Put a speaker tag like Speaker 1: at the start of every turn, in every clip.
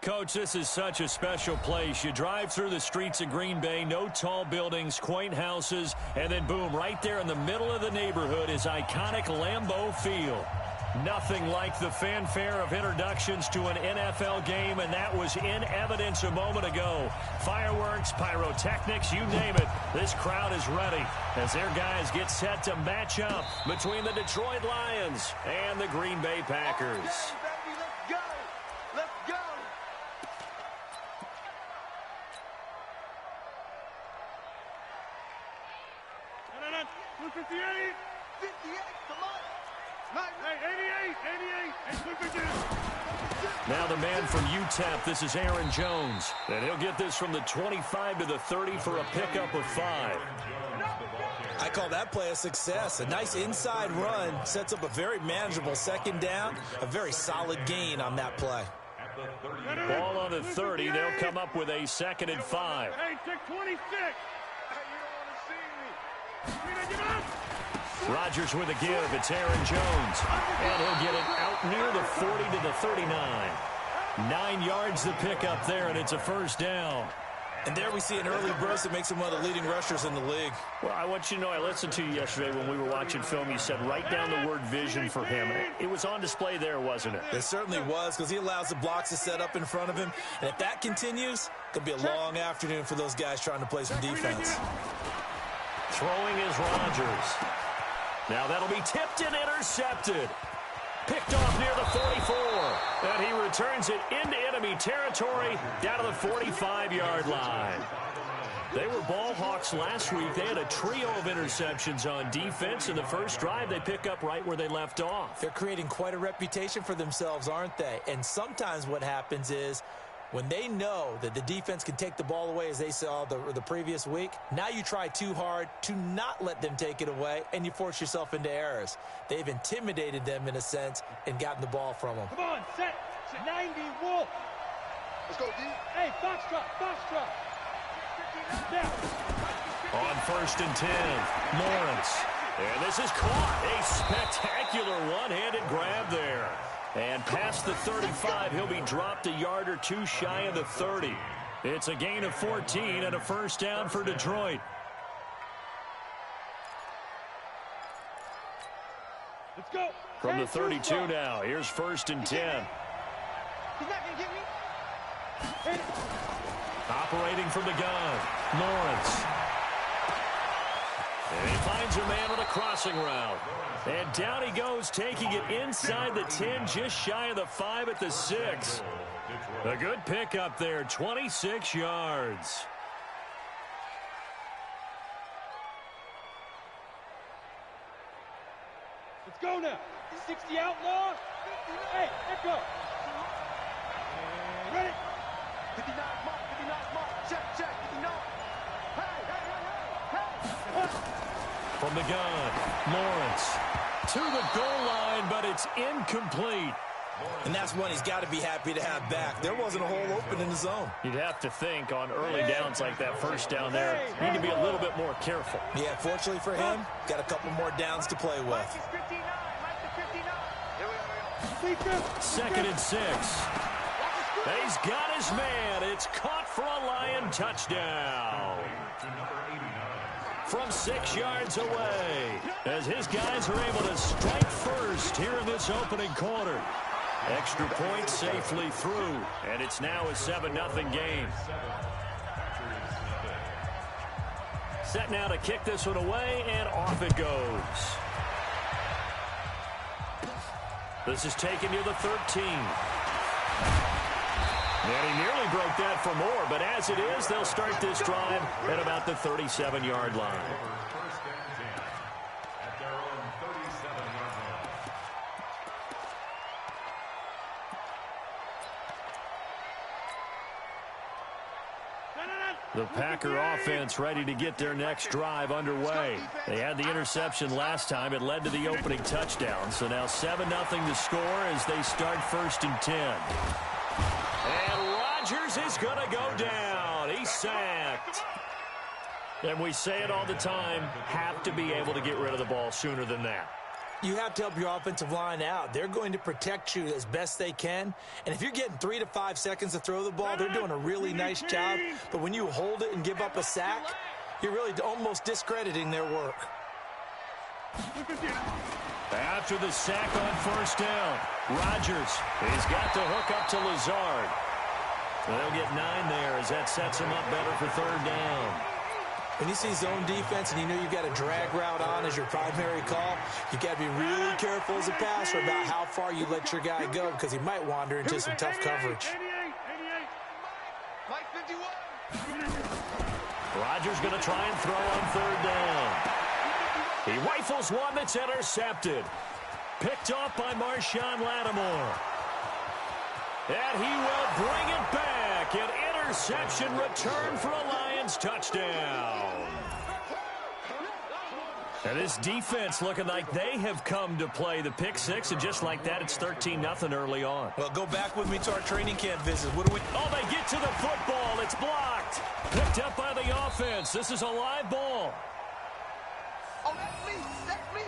Speaker 1: Coach, this is such a special place. You drive through the streets of Green Bay, no tall buildings, quaint houses, and then boom, right there in the middle of the neighborhood is iconic Lambeau Field. Nothing like the fanfare of introductions to an NFL game, and that was in evidence a moment ago. Fireworks, pyrotechnics, you name it. This crowd is ready as their guys get set to match up between the Detroit Lions and the Green Bay Packers. Now the man from UTEP, this is Aaron Jones. And he'll get this from the 25 to the 30 for a pickup of 5.
Speaker 2: I call that play a success. A nice inside run sets up a very manageable second down. A very solid gain on that play.
Speaker 1: Ball on the 30. They'll come up with a 2nd and 5.
Speaker 3: Hey, 26.
Speaker 1: Rodgers with a give. It's Aaron Jones. And he'll get it out near the 40 to the 39. 9 yards the pickup there, and it's a first down.
Speaker 2: And there we see an early burst that makes him one of the leading rushers in the league.
Speaker 1: Well, I want you to know, I listened to you yesterday when we were watching film. You said write down the word vision for him. It was on display there, wasn't it?
Speaker 2: It certainly was, because he allows the blocks to set up in front of him. And if that continues, it could be a long afternoon for those guys trying to play some defense.
Speaker 1: Throwing is Rodgers. Now that'll be tipped and intercepted. Picked off near the 44. And he returns it into enemy territory down to the 45-yard line. They were ball hawks last week. They had a trio of interceptions on defense. In the first drive, they pick up right where they left off.
Speaker 2: They're creating quite a reputation for themselves, aren't they? And sometimes what happens is when they know that the defense can take the ball away, as they saw the previous week, now you try too hard to not let them take it away, and you force yourself into errors. They've intimidated them, in a sense, and gotten the ball from them.
Speaker 3: Come on, set. 90, Wolf.
Speaker 4: Let's go, D.
Speaker 3: Hey, Foxtrot. Now.
Speaker 1: On 1st and 10, Lawrence. And this is caught. A spectacular one-handed grab there. And past the 35, he'll be dropped a yard or two shy of the 30. It's a gain of 14 and a first down for Detroit.
Speaker 3: Let's go.
Speaker 1: From the 32 now, here's 1st and 10.
Speaker 4: He's not going to get me.
Speaker 1: Operating from the gun, Lawrence. And he finds a man on a crossing route. And down he goes, taking it inside the 10, just shy of the 5 at the 6. A good pickup there, 26 yards.
Speaker 3: Let's go now. 60 outlaw. Hey, let's go. Ready?
Speaker 4: 59 mark. Check. 59. Hey.
Speaker 1: From the gun, Lawrence to the goal line, but it's incomplete.
Speaker 2: And that's one he's got to be happy to have back. There wasn't a hole open in the zone.
Speaker 1: You'd have to think on early downs like that first down there, you need to be a little bit more careful.
Speaker 2: Yeah, fortunately for him, got a couple more downs to play with.
Speaker 1: 2nd and 6. He's got his man. It's caught for a Lion touchdown. From 6 yards away, as his guys are able to strike first here in this opening quarter. Extra point safely through, and it's now a 7-0 game. Set now to kick this one away, and off it goes. This is taken near the 13. And he nearly broke that for more, but as it is, they'll start this drive at about the 37-yard line. The Packer offense ready to get their next drive underway. They had the interception last time. It led to the opening touchdown. So now 7-0 to score as they start 1st and 10. And Rodgers is going to go down. He's sacked. And we say it all the time, have to be able to get rid of the ball sooner than that.
Speaker 2: You have to help your offensive line out. They're going to protect you as best they can. And if you're getting 3 to 5 seconds to throw the ball, they're doing a really nice job. But when you hold it and give up a sack, you're really almost discrediting their work.
Speaker 1: After the sack on first down, Rodgers has got the hook up to Lazard. They'll get 9 there as that sets him up better for third down.
Speaker 2: When you see zone defense and you know you've got a drag route on as your primary call, you've got to be really careful as a passer about how far you let your guy go because he might wander into some tough coverage.
Speaker 1: Rodgers going to try and throw on third down. He rifles one that's intercepted. Picked off by Marshawn Lattimore. And he will bring it back. An interception return for a Lions touchdown. And this defense looking like they have come to play the pick six, and just like that, it's 13-0 early on.
Speaker 2: Well, go back with me to our training camp visit. What do we...
Speaker 1: Oh, they get to the football. It's blocked. Picked up by the offense. This is a live ball.
Speaker 4: Oh, that's me. That's me.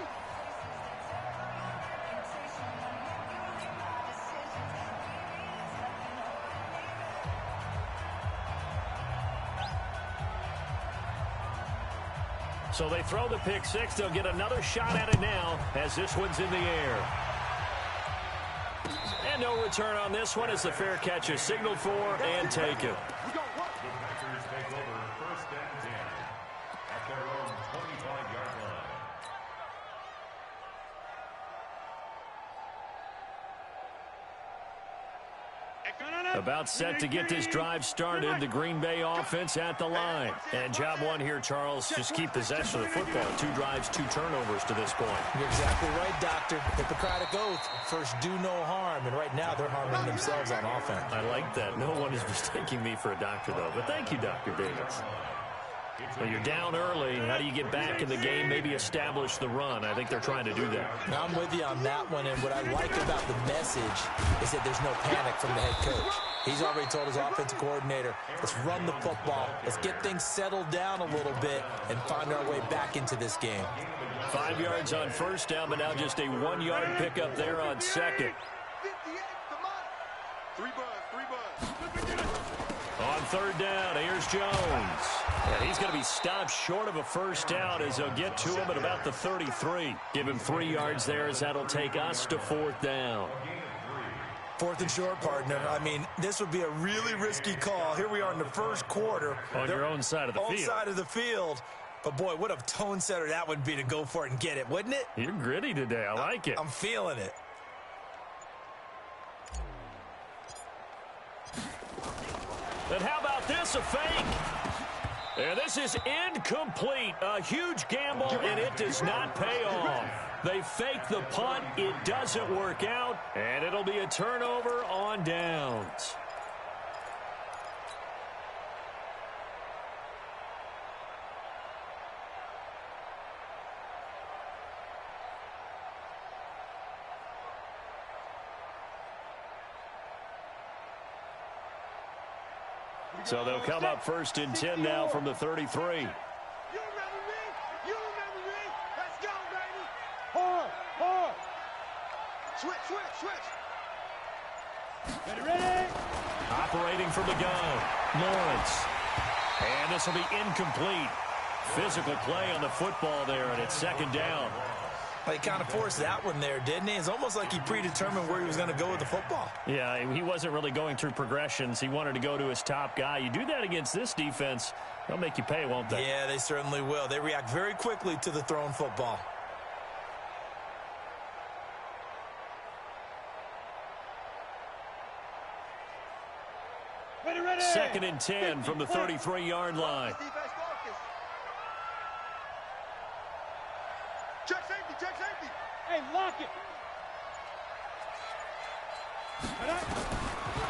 Speaker 1: So they throw the pick six. They'll get another shot at it now as this one's in the air. And no return on this one as the fair catch is signaled for and taken. About set to get this drive started. The Green Bay offense at the line. And job one here, Charles, just keep possession of the football. 2 drives, 2 turnovers to this point.
Speaker 2: You're exactly right, Doctor. Hippocratic oath. First, do no harm. And right now, they're harming themselves on offense.
Speaker 1: I like that. No one is mistaking me for a doctor, though. But thank you, Dr. Davis. Well, you're down early. How do you get back in the game, maybe establish the run? I think they're trying to do that.
Speaker 2: Now, I'm with you on that one, and what I like about the message is that there's no panic from the head coach. He's already told his offensive coordinator, let's run the football, let's get things settled down a little bit and find our way back into this game.
Speaker 1: 5 yards on first down, but now just a 1-yard pickup there on second.
Speaker 4: 3 buzz.
Speaker 1: On third down, here's Jones. And he's going to be stopped short of a first down as they'll get to him at about the 33. Give him 3 yards there as that'll take us to fourth down.
Speaker 2: 4th and short, partner. I mean, this would be a really risky call. Here we are in the first quarter.
Speaker 1: On your own side of the field.
Speaker 2: Own side of the field. But, boy, what a tone setter that would be to go for it and get it, wouldn't it?
Speaker 1: You're gritty today. I like it.
Speaker 2: I'm feeling it.
Speaker 1: And how about this, a fake? And this is incomplete. A huge gamble, and it does not pay off. They fake the punt. It doesn't work out, and it'll be a turnover on downs. So they'll come up 1st and 10 now from the 33.
Speaker 4: You remember me? You remember me? Let's go, baby.
Speaker 3: Hard.
Speaker 4: Switch.
Speaker 3: Ready.
Speaker 1: Operating from the gun, Lawrence. And this will be incomplete. Physical play on the football there, and it's 2nd down.
Speaker 2: He kind of forced that one there, didn't he? It's almost like he predetermined where he was going to go with the football.
Speaker 1: Yeah, he wasn't really going through progressions. He wanted to go to his top guy. You do that against this defense, they'll make you pay, won't they?
Speaker 2: Yeah, they certainly will. They react very quickly to the thrown football.
Speaker 3: Ready.
Speaker 1: 2nd and 10 from the 33-yard line.
Speaker 4: Check safety.
Speaker 3: Hey, lock it.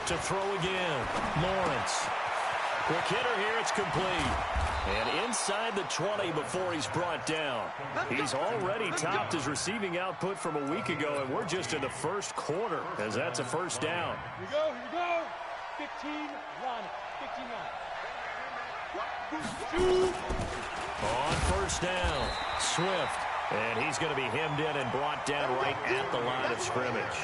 Speaker 1: To throw again, Lawrence. Quick hitter here, it's complete. And inside the 20 before he's brought down. He's already topped his receiving output from a week ago, and we're just in the first quarter as that's a first down.
Speaker 3: Here we go. 15 line.
Speaker 1: On first down, Swift And he's going to be hemmed in and brought down right at the line of scrimmage.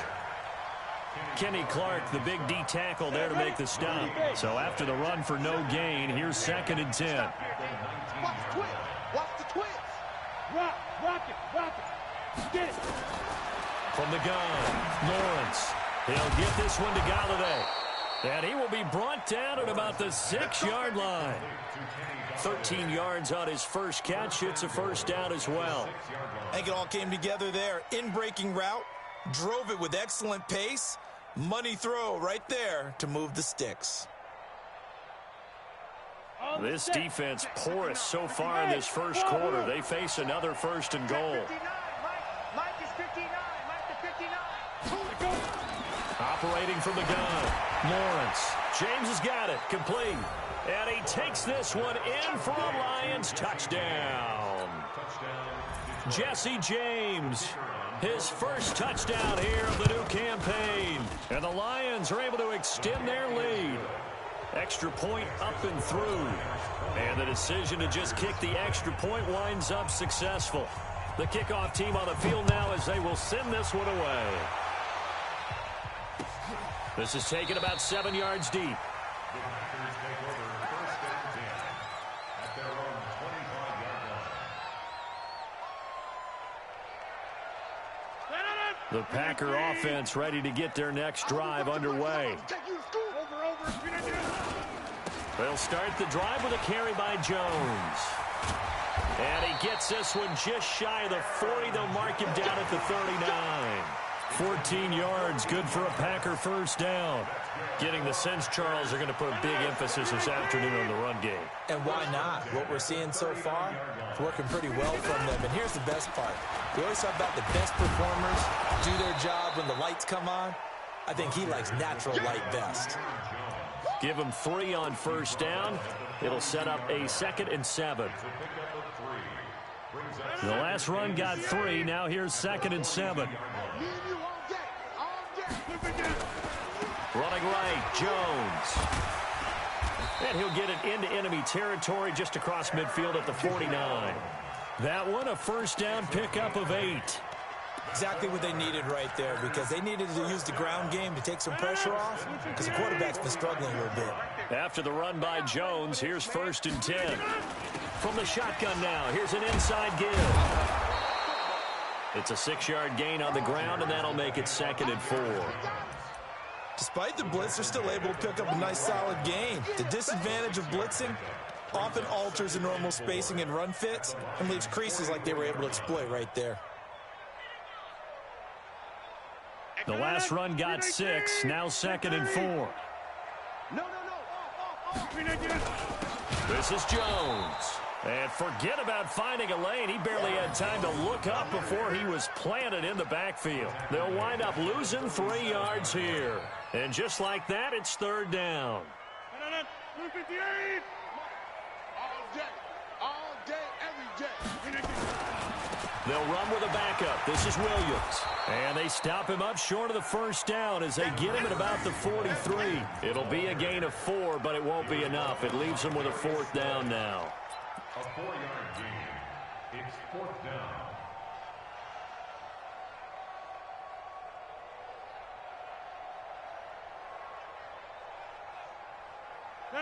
Speaker 1: Kenny Clark, the big D tackle there to make the stop. So after the run for no gain, here's 2nd and 10.
Speaker 4: Watch the twist. Watch the twist.
Speaker 3: Rock it. Get it.
Speaker 1: From the gun, Lawrence. He'll get this one to Galladay. And he will be brought down at about the 6-yard line. 13 yards on his first catch. It's a first down as well.
Speaker 2: I think it all came together there. In-breaking route, drove it with excellent pace. Money throw right there to move the sticks.
Speaker 1: This defense porous so far in this first quarter. They face another 1st and goal.
Speaker 4: Mike is 59. Mike to 59.
Speaker 1: Operating from the gun, Lawrence. James has got it, complete. And he takes this one in for a Lions touchdown. Jesse James, his first touchdown here of the new campaign. And the Lions are able to extend their lead. Extra point up and through. And the decision to just kick the extra point winds up successful. The kickoff team on the field now as they will send this one away. This is taken about 7 yards deep. The Packer offense ready to get their next drive underway. They'll start the drive with a carry by Jones. And he gets this one just shy of the 40. They'll mark him down at the 39. 14 yards, good for a Packer first down. Getting the sense Charles are going to put a big emphasis this afternoon on the run game.
Speaker 2: And why not? What we're seeing so far is working pretty well from them. And here's the best part. We always talk about the best performers do their job when the lights come on. I think he likes natural light best.
Speaker 1: Give him 3 on first down. It'll set up a 2nd and 7. The last run got 3. Now here's 2nd and 7. Running right, Jones. And he'll get it into enemy territory just across midfield at the 49. That one, a first down pickup of 8.
Speaker 2: Exactly what they needed right there, because they needed to use the ground game to take some pressure off, because the quarterback's been struggling a little bit.
Speaker 1: After the run by Jones, here's 1st and 10. From the shotgun now, here's an inside give. It's a 6-yard gain on the ground, and that'll make it 2nd and 4.
Speaker 2: Despite the blitz, they're still able to pick up a nice solid gain. The disadvantage of blitzing often alters the normal spacing and run fits and leaves creases like they were able to exploit right there.
Speaker 1: The last run got 6, now 2nd and 4. This is Jones. And forget about finding a lane. He barely had time to look up before he was planted in the backfield. They'll wind up losing 3 yards here. And just like that, it's 3rd down.
Speaker 4: All day, every day.
Speaker 1: They'll run with a backup. This is Williams. And they stop him up short of the first down as they get him at about the 43. It'll be a gain of 4, but it won't be enough. It leaves them with a 4th down now.
Speaker 5: A 4-yard gain. It's 4th down.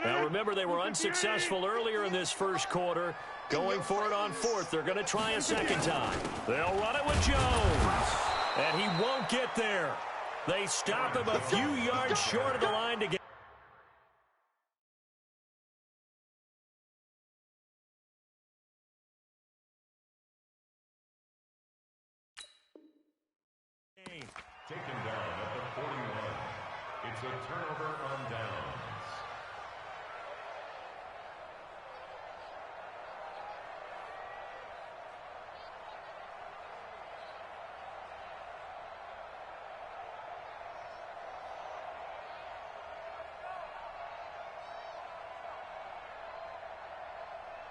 Speaker 1: Now remember, they were unsuccessful earlier in this first quarter. Going for it on 4th. They're going to try a 2nd time. They'll run it with Jones. And he won't get there. They stop him a few yards short of the line to get.
Speaker 5: Taken down at the 41. It's a turnover on downs.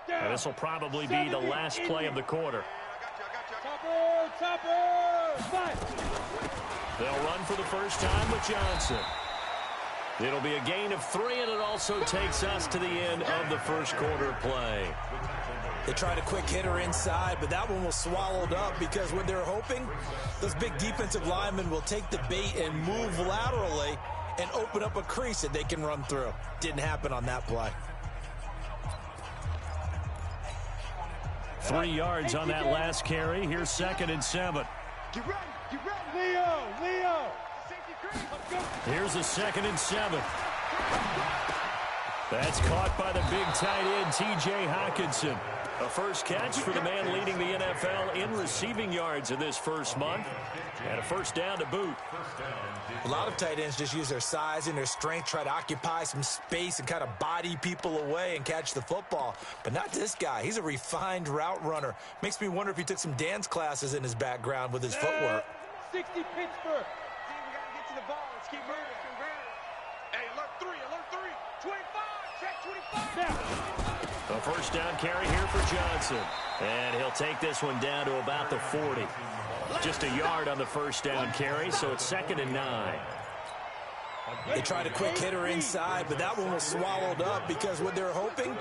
Speaker 1: And this will probably be the last play of the quarter.
Speaker 3: Topper, 5.
Speaker 1: They'll run for the first time with Johnson. It'll be a gain of 3, and it also takes us to the end of the first quarter of play.
Speaker 2: They tried a quick hitter inside, but that one was swallowed up because what they're hoping, those big defensive linemen will take the bait and move laterally and open up a crease that they can run through. Didn't happen on that play.
Speaker 1: 3 yards on that last carry. Here's 2nd and 7.
Speaker 4: Get ready,
Speaker 3: Leo.
Speaker 1: Here's a 2nd and 7. That's caught by the big tight end, T.J. Hockenson. A first catch for the man leading the NFL in receiving yards in this first month. And a first down to boot.
Speaker 2: A lot of tight ends just use their size and their strength, try to occupy some space and kind of body people away and catch the football. But not this guy. He's a refined route runner. Makes me wonder if he took some dance classes in his background with his footwork.
Speaker 3: 60 Pittsburgh.
Speaker 4: See, we got to get to the ball. Let's keep moving. Hey, alert 3. 25. Check 25.
Speaker 1: A first down carry here for Johnson. And he'll take this one down to about the 40. Just a yard on the first down carry, so it's 2nd and 9.
Speaker 2: They tried a quick hitter inside, but that one was swallowed up because what they're hoping,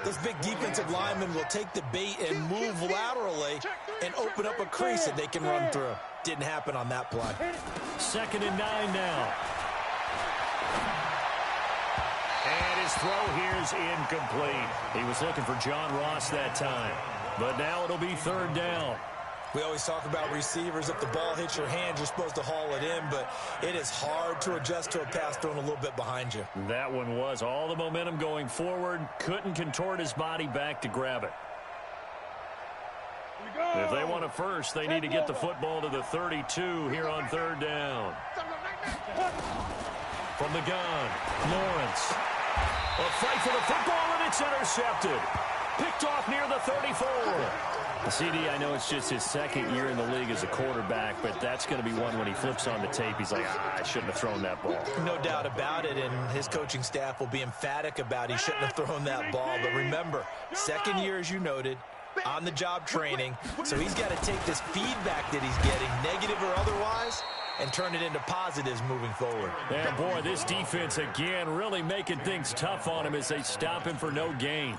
Speaker 2: those big defensive linemen will take the bait and move laterally and open up a crease that they can run through. Didn't happen on that play.
Speaker 1: 2nd and 9 now. And his throw here's incomplete. He was looking for John Ross that time. But now it'll be 3rd down.
Speaker 2: We always talk about receivers. If the ball hits your hand, you're supposed to haul it in, but it is hard to adjust to a pass thrown a little bit behind you.
Speaker 1: That one was all the momentum going forward. Couldn't contort his body back to grab it. If they want a first, they need to get the football to the 32 here on 3rd down. From the gun, Lawrence. A fight for the football, and it's intercepted. Picked off near the 34. CD, I know it's just his 2nd year in the league as a quarterback, but that's going to be one when he flips on the tape. He's like, I shouldn't have thrown that ball.
Speaker 2: No doubt about it, and his coaching staff will be emphatic about he shouldn't have thrown that ball. But remember, 2nd year, as you noted, on-the-job training, so he's got to take this feedback that he's getting, negative or otherwise, and turn it into positives moving forward.
Speaker 1: And, boy, this defense, again, really making things tough on him as they stop him for no gain.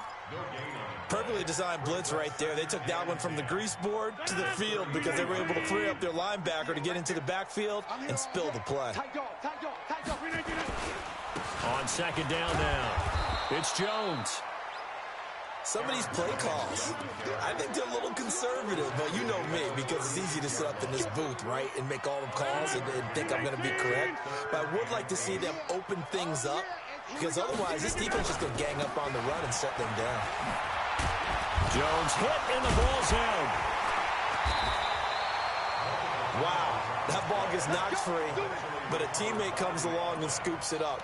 Speaker 2: Perfectly designed blitz right there. They took that one from the grease board to the field because they were able to free up their linebacker to get into the backfield and spill the play.
Speaker 1: On 2nd down now, it's Jones.
Speaker 2: Some of these play calls, I think they're a little conservative, but you know me, because it's easy to sit up in this booth, right, and make all the calls and think I'm going to be correct. But I would like to see them open things up, because otherwise this defense is going to gang up on the run and shut them down.
Speaker 1: Jones hit, and the ball's out.
Speaker 2: Wow, that ball gets knocked free, but a teammate comes along and scoops it up.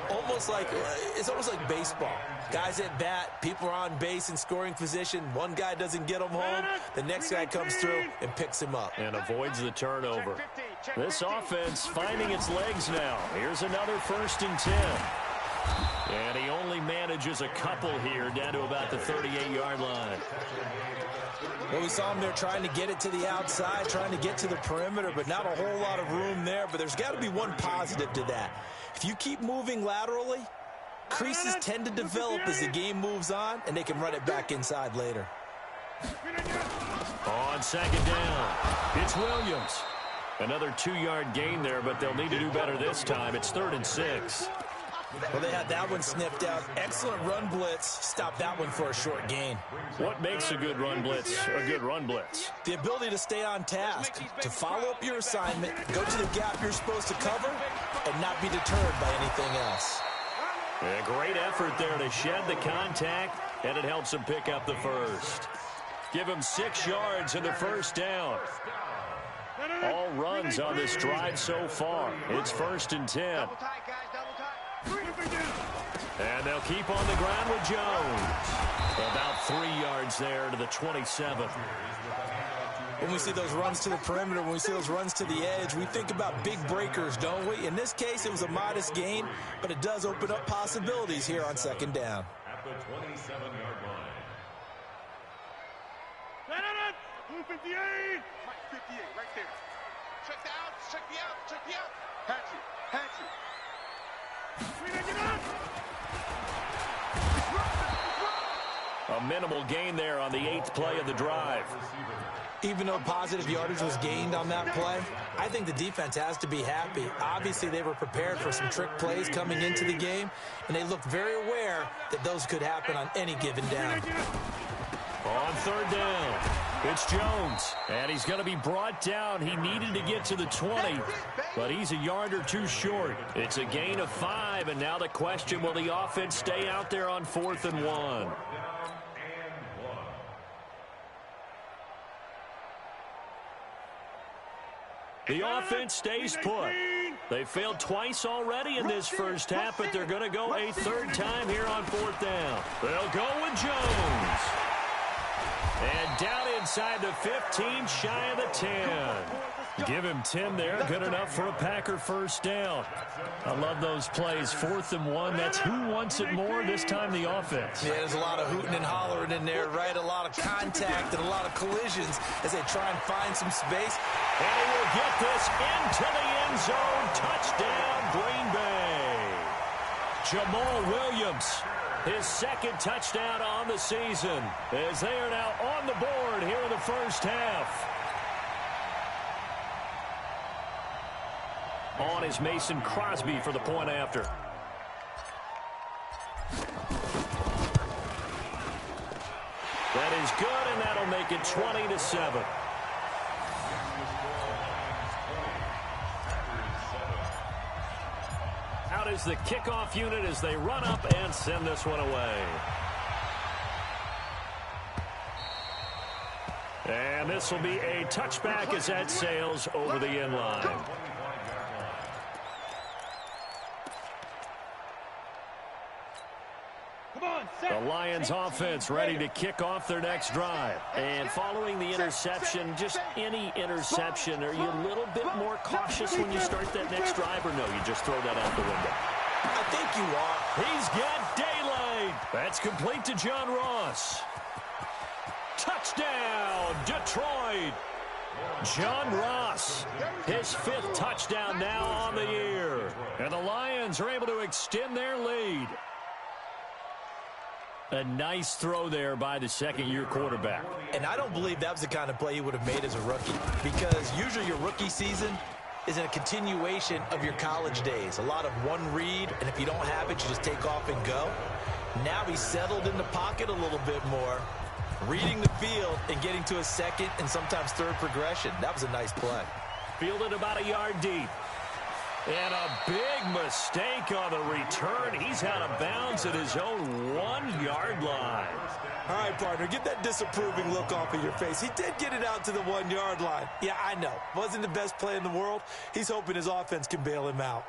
Speaker 2: It's almost like baseball. Guys at bat, people are on base in scoring position. One guy doesn't get him home. The next guy comes through and picks him up.
Speaker 1: And avoids the turnover. This offense finding its legs now. Here's another 1st and 10. And he only manages a couple here down to about the 38-yard line.
Speaker 2: Well, we saw him there trying to get it to the outside, trying to get to the perimeter, but not a whole lot of room there. But there's got to be one positive to that. If you keep moving laterally, creases tend to develop as the game moves on, and they can run it back inside later.
Speaker 1: On 2nd down, it's Williams. Another 2-yard gain there, but they'll need to do better this time. It's 3rd and 6.
Speaker 2: Well, they had that one sniffed out. Excellent run blitz. Stop that one for a short gain.
Speaker 1: What makes a good run blitz a good run blitz?
Speaker 2: The ability to stay on task, to follow up your assignment, go to the gap you're supposed to cover, and not be deterred by anything else.
Speaker 1: A great effort there to shed the contact, and it helps him pick up the first. Give him 6 yards in the first down. All runs on this drive so far. It's 1st and 10.
Speaker 4: Double tight, guys, double tight.
Speaker 1: And they'll keep on the ground with Jones. About 3 yards there to the 27.
Speaker 2: When we see those runs to the perimeter, when we see those runs to the edge, we think about big breakers, don't we? In this case, it was a modest gain, but it does open up possibilities here on 2nd down.
Speaker 5: At the 27-yard line.
Speaker 4: 58! Right, 58, right there. Check the out, check the out, check the out. Hatchet, hatchet.
Speaker 1: A minimal gain there on the 8th play of the drive.
Speaker 2: Even though positive yardage was gained on that play, I think the defense has to be happy. Obviously, they were prepared for some trick plays coming into the game, and they looked very aware that those could happen on any given down.
Speaker 1: On 3rd down, it's Jones, and he's going to be brought down. He needed to get to the 20, but he's a yard or two short. It's a gain of 5, and now the question, will the offense stay out there on 4th and 1? The offense stays put. They failed twice already in this first half, but they're going to go a 3rd time here on 4th down. They'll go with Jones. And down inside the 15, shy of the 10. Give him 10 there. Good enough for a Packer first down. I love those plays. 4th and 1. That's who wants it more, this time the offense.
Speaker 2: Yeah, there's a lot of hooting and hollering in there, right? A lot of contact and a lot of collisions as they try and find some space.
Speaker 1: And he will get this into the end zone. Touchdown, Green Bay. Jamal Williams, his 2nd touchdown on the season, as they are now on the board here in the first half. On is Mason Crosby for the point after. That is good, and that'll make it 20-7. Out is the kickoff unit as they run up and send this one away. And this will be a touchback as that sails over the end line. The Lions offense ready to kick off their next drive. And following the interception, just any interception, are you a little bit more cautious when you start that next drive, or no, you just throw that out the window?
Speaker 2: I think you are.
Speaker 1: He's got daylight. That's complete to John Ross. Touchdown, Detroit. John Ross, his 5th touchdown now on the year. And the Lions are able to extend their lead. A nice throw there by the 2nd-year quarterback.
Speaker 2: And I don't believe that was the kind of play he would have made as a rookie, because usually your rookie season is a continuation of your college days. A lot of one read, and if you don't have it, you just take off and go. Now he's settled in the pocket a little bit more, reading the field and getting to a 2nd and sometimes 3rd progression. That was a nice play.
Speaker 1: Fielded about a yard deep. And a big mistake on the return. He's out of bounds at his own 1-yard line.
Speaker 2: All right, partner, get that disapproving look off of your face. He did get it out to the 1-yard line. Yeah, I know. Wasn't the best play in the world. He's hoping his offense can bail him out.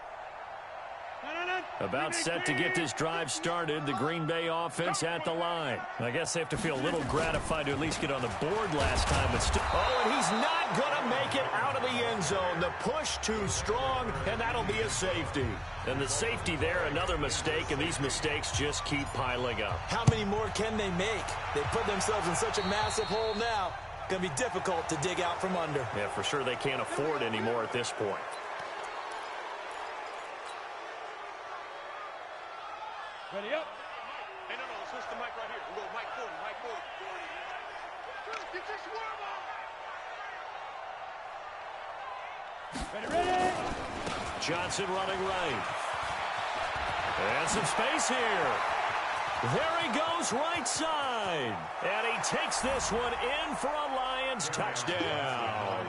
Speaker 1: About set to get this drive started, the Green Bay offense at the line. I guess they have to feel a little gratified to at least get on the board last time. But oh, and he's not going to make it out of the end zone. The push too strong, and that'll be a safety. And the safety there, another mistake, and these mistakes just keep piling up.
Speaker 2: How many more can they make? They put themselves in such a massive hole now. Going to be difficult to dig out from under.
Speaker 1: Yeah, for sure they can't afford anymore at this point.
Speaker 3: Ready up.
Speaker 4: Hey, no, switch the mic right here. We'll go mic 40, mic 40. Get your swerve on.
Speaker 3: Ready.
Speaker 1: Johnson running right. And some space here. There he goes right side. And he takes this one in for a Lions touchdown.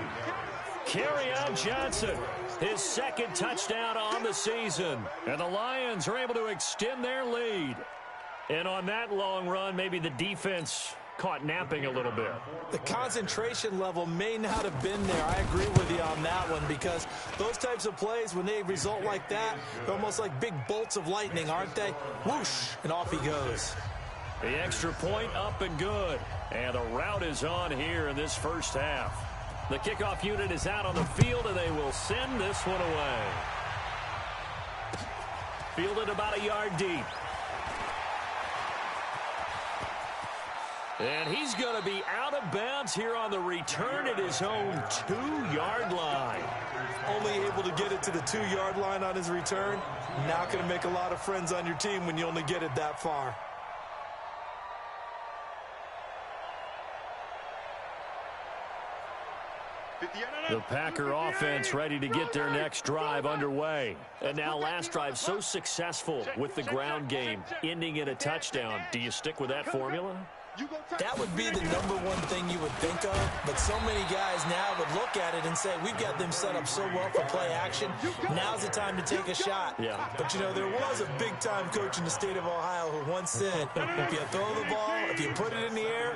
Speaker 1: Kerryon Johnson, his 2nd touchdown on the season. And the Lions are able to extend their lead. And on that long run, maybe the defense caught napping a little bit.
Speaker 2: The concentration level may not have been there. I agree with you on that one, because those types of plays, when they result like that, they're almost like big bolts of lightning, aren't they? Whoosh, and off he goes.
Speaker 1: The extra point up and good. And the route is on here in this first half. The kickoff unit is out on the field, and they will send this one away. Fielded about a yard deep. And he's going to be out of bounds here on the return at his own 2-yard line.
Speaker 2: Only able to get it to the 2-yard line on his return. Not going to make a lot of friends on your team when you only get it that far.
Speaker 1: The Packer offense ready to get their next drive underway. And now last drive so successful with the ground game, ending in a touchdown. Do you stick with that formula?
Speaker 2: That would be the #1 thing you would think of, but so many guys now would look at it and say, we've got them set up so well for play action. Now's the time to take a shot.
Speaker 1: Yeah.
Speaker 2: But, you know, there was a big-time coach in the state of Ohio who once said, if you throw the ball, if you put it in the air,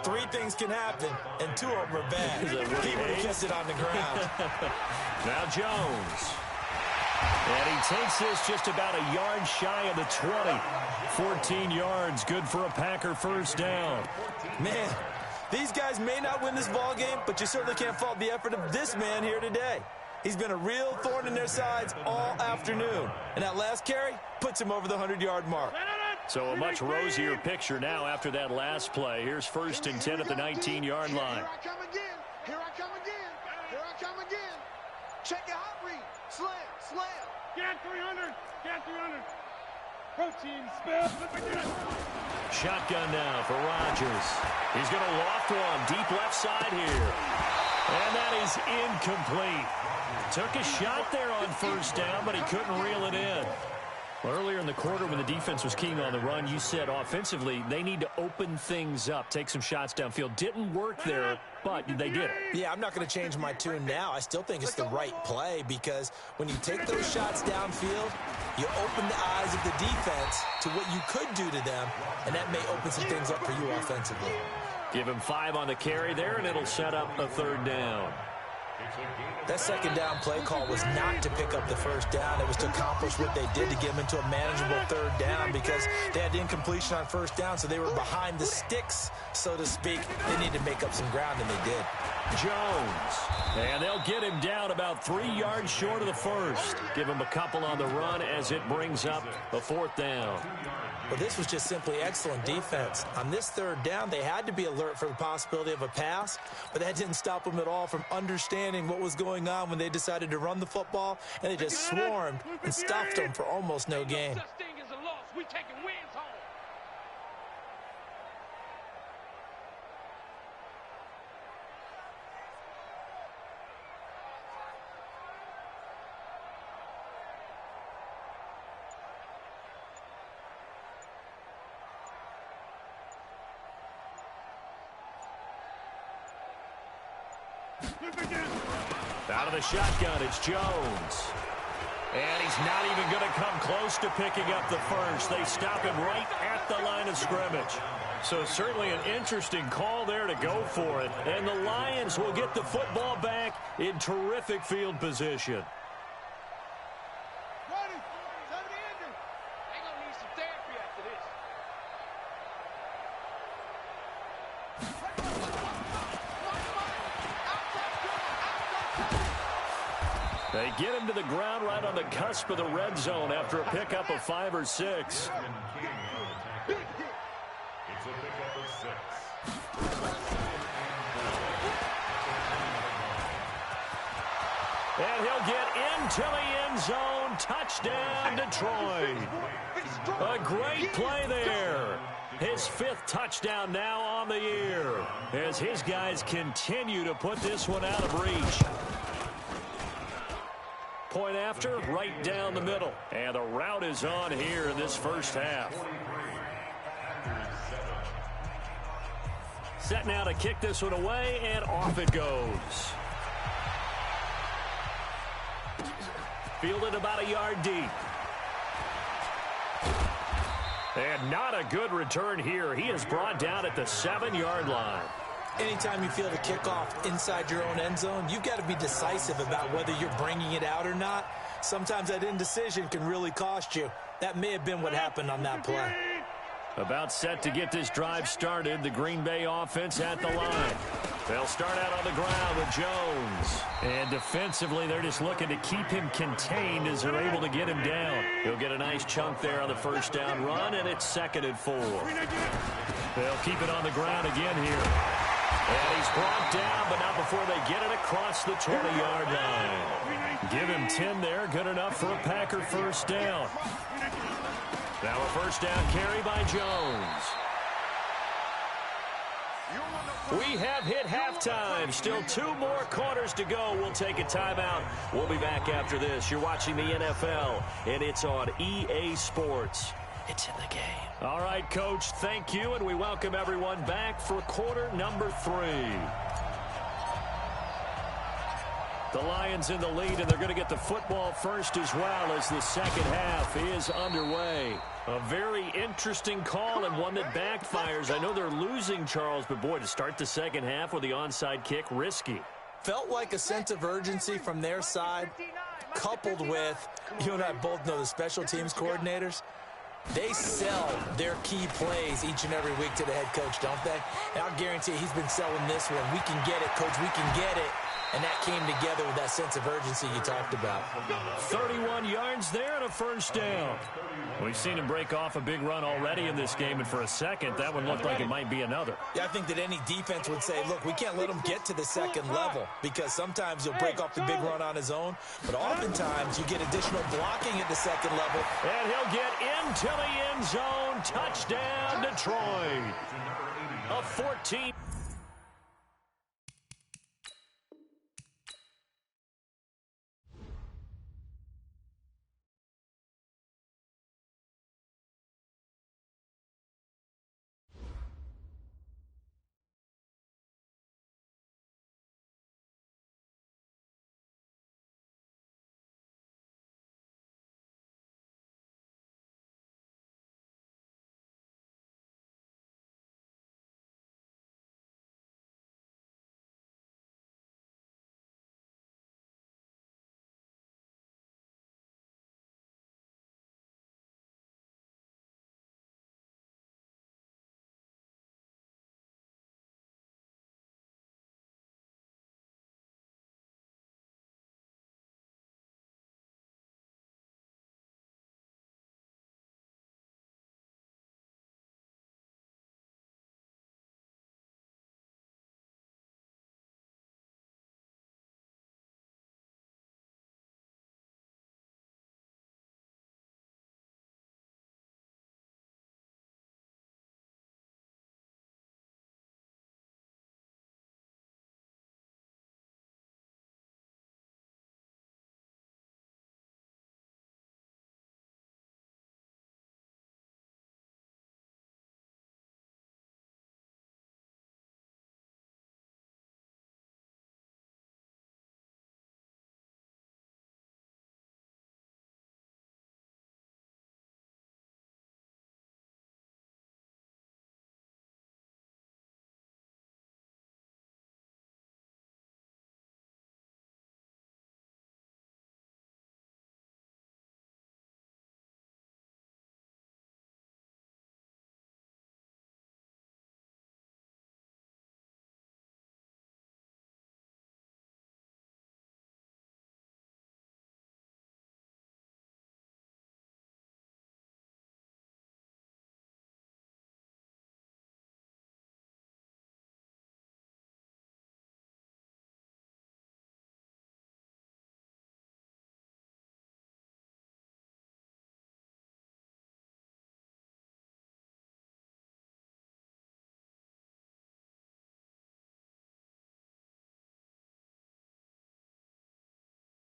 Speaker 2: 3 things can happen, and 2 of them are bad. He would have kept it on the ground.
Speaker 1: Now Jones. And he takes this just about a yard shy of the 20. 14 yards, good for a Packer first down.
Speaker 2: Man, these guys may not win this ball game, but you certainly can't fault the effort of this man here today. He's been a real thorn in their sides all afternoon. And that last carry puts him over the 100-yard mark.
Speaker 1: So a much rosier picture now after that last play. Here's 1st and 10 at the 19-yard line.
Speaker 4: Here I come again. Here I come again. Here I come again. Check your hot read. Slam. Slam.
Speaker 3: Get 300. Get 300. Protein spell.
Speaker 1: Shotgun now for Rodgers. He's going to loft one deep left side here. And that is incomplete. Took a shot there on 1st down, but he couldn't reel it in. Well, earlier in the quarter when the defense was keen on the run, you said offensively they need to open things up, take some shots downfield. Didn't work there, but they did it.
Speaker 2: Yeah, I'm not going to change my tune now. I still think it's the right play because when you take those shots downfield, you open the eyes of the defense to what you could do to them, and that may open some things up for you offensively.
Speaker 1: Give him 5 on the carry there, and it'll set up a 3rd down.
Speaker 2: That 2nd down play call was not to pick up the 1st down. It was to accomplish what they did to get them into a manageable 3rd down because they had incompletion on 1st down, so they were behind the sticks, so to speak. They needed to make up some ground, and they did.
Speaker 1: Jones. And they'll get him down about 3 yards short of the 1st. Give him a couple on the run as it brings up a 4th down.
Speaker 2: Well, this was just simply excellent defense. On this 3rd down, they had to be alert for the possibility of a pass, but that didn't stop them at all from understanding what was going on when they decided to run the football, and they just swarmed and stopped them for almost no gain.
Speaker 3: Such thing as a loss. We taking wins home.
Speaker 1: Out of the shotgun, it's Jones. And he's not even going to come close to picking up the 1st. They stop him right at the line of scrimmage. So certainly an interesting call there to go for it. And the Lions will get the football back in terrific field position.
Speaker 4: Ready. 70 ending. They're going to need some therapy after this.
Speaker 1: They get him to the ground right on the cusp of the red zone after a pickup of 5 or 6.
Speaker 5: It's a pickup of 6.
Speaker 1: And he'll get into the end zone. Touchdown, Detroit. A great play there. His 5th touchdown now on the year as his guys continue to put this one out of reach. Point after, right down the middle. And the route is on here in this 1st half. Set now to kick this one away, and off it goes. Fielded about a yard deep. And not a good return here. He is brought down at the 7-yard line.
Speaker 2: Anytime you field a kickoff inside your own end zone, you've got to be decisive about whether you're bringing it out or not. Sometimes that indecision can really cost you. That may have been what happened on that play.
Speaker 1: About set to get this drive started. The Green Bay offense at the line. They'll start out on the ground with Jones. And defensively, they're just looking to keep him contained as they're able to get him down. He'll get a nice chunk there on the first down run, and it's 2nd and 4. They'll keep it on the ground again here. And he's brought down, but not before they get it across the 20-yard line. Give him 10 there. Good enough for a Packer first down. Now a first down carry by Jones. We have hit halftime. Still 2 more quarters to go. We'll take a timeout. We'll be back after this. You're watching the NFL, and it's on EA Sports. It's in the game. All right, Coach, thank you, and we welcome everyone back for quarter number 3. The Lions in the lead, and they're going to get the football first as well as the second half is underway. A very interesting call and one that backfires. I know they're losing, Charles, but boy, to start the second half with the onside kick, risky.
Speaker 2: Felt like a sense of urgency from their side, coupled with, you and I both know the special teams coordinators. They sell their key plays each and every week to the head coach, don't they? And I'll guarantee he's been selling this one. We can get it, Coach. We can get it. And that came together with that sense of urgency you talked about.
Speaker 1: 31 yards there and a first down. We've seen him break off a big run already in this game, and for a second, that one looked like it might be another.
Speaker 2: Yeah, I think that any defense would say, look, we can't let him get to the second level because sometimes he'll break off the big run on his own, but oftentimes you get additional blocking at the second level.
Speaker 1: And he'll get into the end zone. Touchdown, Detroit. A 14.